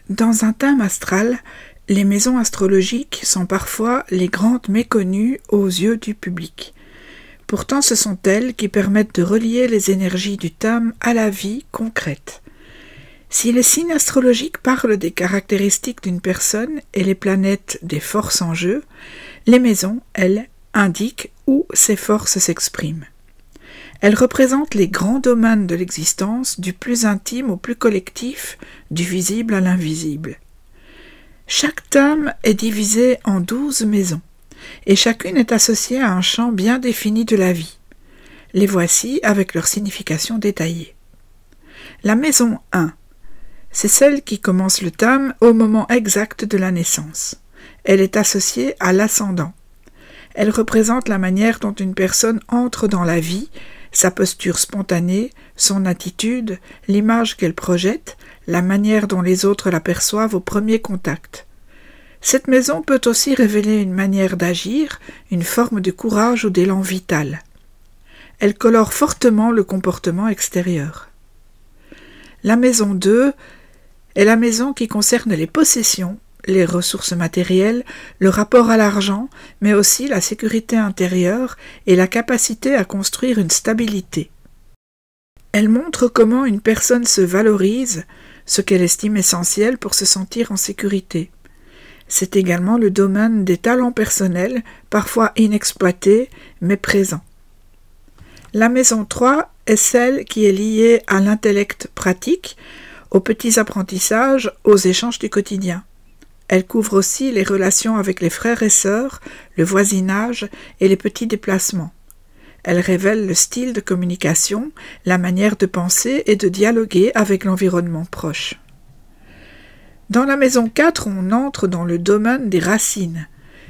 Dans un thème astral, les maisons astrologiques sont parfois les grandes méconnues aux yeux du public. Pourtant, ce sont elles qui permettent de relier les énergies du thème à la vie concrète. Si les signes astrologiques parlent des caractéristiques d'une personne et les planètes des forces en jeu, les maisons, elles, indiquent où ces forces s'expriment. Elles représentent les grands domaines de l'existence, du plus intime au plus collectif, du visible à l'invisible. Chaque thème est divisé en 12 maisons, et chacune est associée à un champ bien défini de la vie. Les voici avec leur signification détaillée. La maison 1, c'est celle qui commence le thème au moment exact de la naissance. Elle est associée à l'ascendant. Elle représente la manière dont une personne entre dans la vie, sa posture spontanée, son attitude, l'image qu'elle projette, la manière dont les autres l'aperçoivent au premier contact. Cette maison peut aussi révéler une manière d'agir, une forme de courage ou d'élan vital. Elle colore fortement le comportement extérieur. La maison 2 est la maison qui concerne les possessions, les ressources matérielles, le rapport à l'argent, mais aussi la sécurité intérieure et la capacité à construire une stabilité. Elle montre comment une personne se valorise, ce qu'elle estime essentiel pour se sentir en sécurité. C'est également le domaine des talents personnels, parfois inexploités, mais présents. La maison 3 est celle qui est liée à l'intellect pratique, aux petits apprentissages, aux échanges du quotidien. Elle couvre aussi les relations avec les frères et sœurs, le voisinage et les petits déplacements. Elle révèle le style de communication, la manière de penser et de dialoguer avec l'environnement proche. Dans la maison 4, on entre dans le domaine des racines.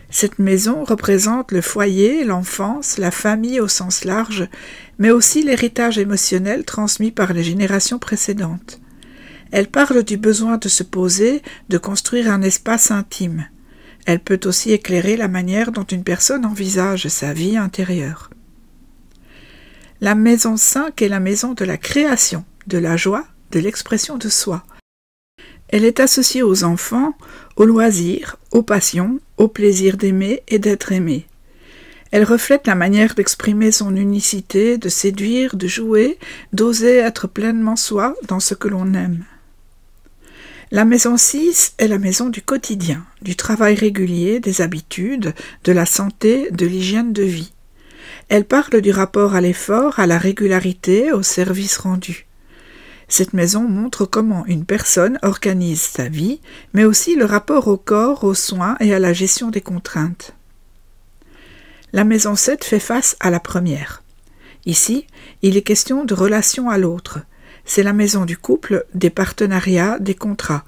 Cette maison représente le foyer, l'enfance, la famille au sens large, mais aussi l'héritage émotionnel transmis par les générations précédentes. Elle parle du besoin de se poser, de construire un espace intime. Elle peut aussi éclairer la manière dont une personne envisage sa vie intérieure. La maison 5 est la maison de la création, de la joie, de l'expression de soi. Elle est associée aux enfants, aux loisirs, aux passions, au plaisir d'aimer et d'être aimé. Elle reflète la manière d'exprimer son unicité, de séduire, de jouer, d'oser être pleinement soi dans ce que l'on aime. La maison 6 est la maison du quotidien, du travail régulier, des habitudes, de la santé, de l'hygiène de vie. Elle parle du rapport à l'effort, à la régularité, au service rendu. Cette maison montre comment une personne organise sa vie, mais aussi le rapport au corps, aux soins et à la gestion des contraintes. La maison 7 fait face à la première. Ici, il est question de relation à l'autre. C'est la maison du couple, des partenariats, des contrats.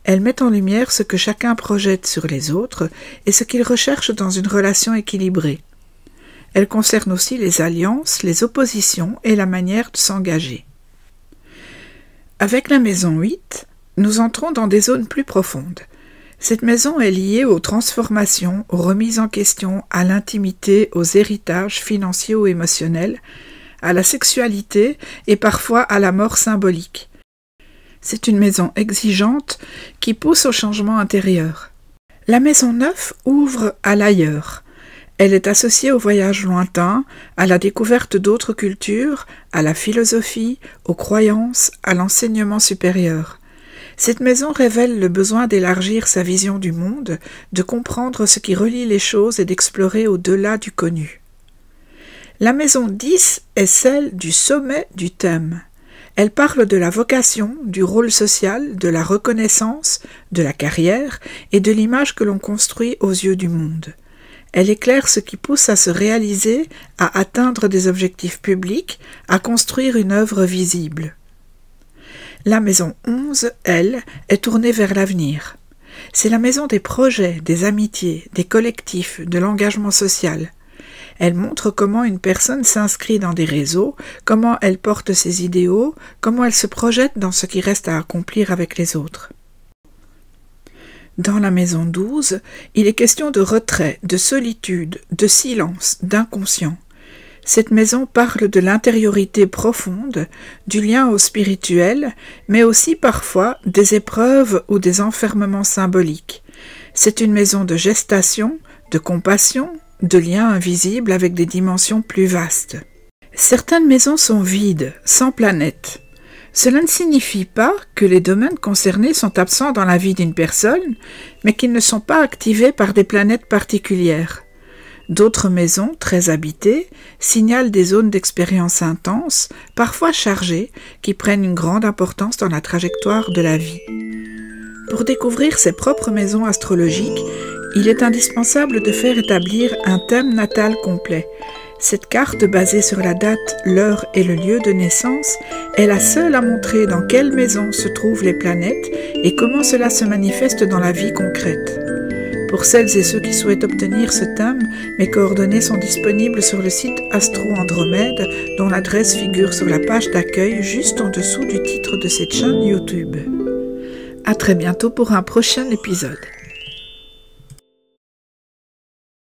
Elle met en lumière ce que chacun projette sur les autres et ce qu'il recherche dans une relation équilibrée. Elle concerne aussi les alliances, les oppositions et la manière de s'engager. Avec la maison 8, nous entrons dans des zones plus profondes. Cette maison est liée aux transformations, aux remises en question, à l'intimité, aux héritages financiers ou émotionnels, à la sexualité et parfois à la mort symbolique. C'est une maison exigeante qui pousse au changement intérieur. La maison 9 ouvre à l'ailleurs. Elle est associée au voyage lointain, à la découverte d'autres cultures, à la philosophie, aux croyances, à l'enseignement supérieur. Cette maison révèle le besoin d'élargir sa vision du monde, de comprendre ce qui relie les choses et d'explorer au-delà du connu. La maison 10 est celle du sommet du thème. Elle parle de la vocation, du rôle social, de la reconnaissance, de la carrière et de l'image que l'on construit aux yeux du monde. Elle éclaire ce qui pousse à se réaliser, à atteindre des objectifs publics, à construire une œuvre visible. La maison 11, elle, est tournée vers l'avenir. C'est la maison des projets, des amitiés, des collectifs, de l'engagement social. Elle montre comment une personne s'inscrit dans des réseaux, comment elle porte ses idéaux, comment elle se projette dans ce qui reste à accomplir avec les autres. Dans la maison 12, il est question de retrait, de solitude, de silence, d'inconscient. Cette maison parle de l'intériorité profonde, du lien au spirituel, mais aussi parfois des épreuves ou des enfermements symboliques. C'est une maison de gestation, de compassion, de liens invisibles avec des dimensions plus vastes. Certaines maisons sont vides, sans planète. Cela ne signifie pas que les domaines concernés sont absents dans la vie d'une personne, mais qu'ils ne sont pas activés par des planètes particulières. D'autres maisons, très habitées, signalent des zones d'expérience intense, parfois chargées, qui prennent une grande importance dans la trajectoire de la vie. Pour découvrir ses propres maisons astrologiques, il est indispensable de faire établir un thème natal complet. Cette carte, basée sur la date, l'heure et le lieu de naissance, est la seule à montrer dans quelle maison se trouvent les planètes et comment cela se manifeste dans la vie concrète. Pour celles et ceux qui souhaitent obtenir ce thème, mes coordonnées sont disponibles sur le site Astro Andromède, dont l'adresse figure sur la page d'accueil juste en dessous du titre de cette chaîne YouTube. À très bientôt pour un prochain épisode.